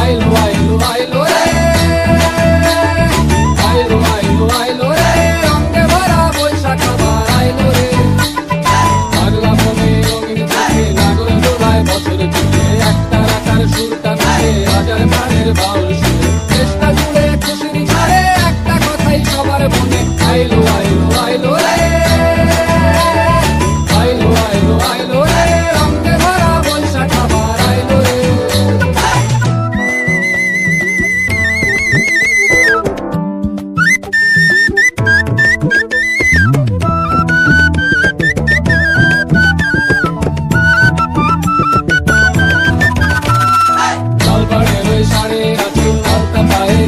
আইলো আইলো আইলো রে, আইলো আইলো আইলো রে, রঙে ভরা বৈশাখ আবার আইলো রে। পাগলা মনে রঙিন চোখে লাগল দোলায় বছর জুড়ে, একটা রাখার সুরটা নাচে হাজার প্রাণের বাউল সুরে। চেষ্টা জুড়ে খুশির ঝড়ে একটা কথাই সবার মনে, আইলো আইলো আইলো রে, আইলো আইলো আইলো রে, রঙে ভরা বৈশাখ আবার আইলো রে।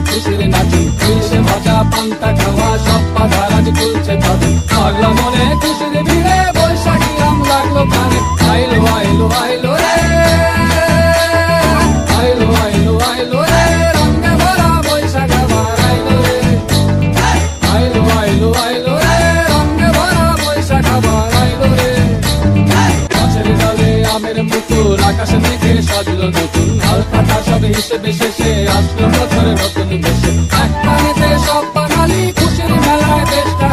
খুশির নাচি খুশি ভাজা পান্তা খাওয়া সব পাধার আজ খুলছে তাদের, পাগলা মনে খুশির ভিড়ে বৈশাখী রাম লাগলো কানে। আইলো আইলো আইলো রে, আইলো আইলো আইলো রে, রঙে ভরা বৈশাখ আবার আইলো রে। আইলো আইলো আইলো রে, রঙে ভরা বৈশাখ আবার আইলো রে। গাছের ডালে আমের মুকুল আকাশে মেঘে সাজলো নতুন, হালকাটা সব হিসেবে শেষে আসলো বছরের নতুন দেশে। এক পানিতে সব বাঙালি খুশির মেলায় দেশটা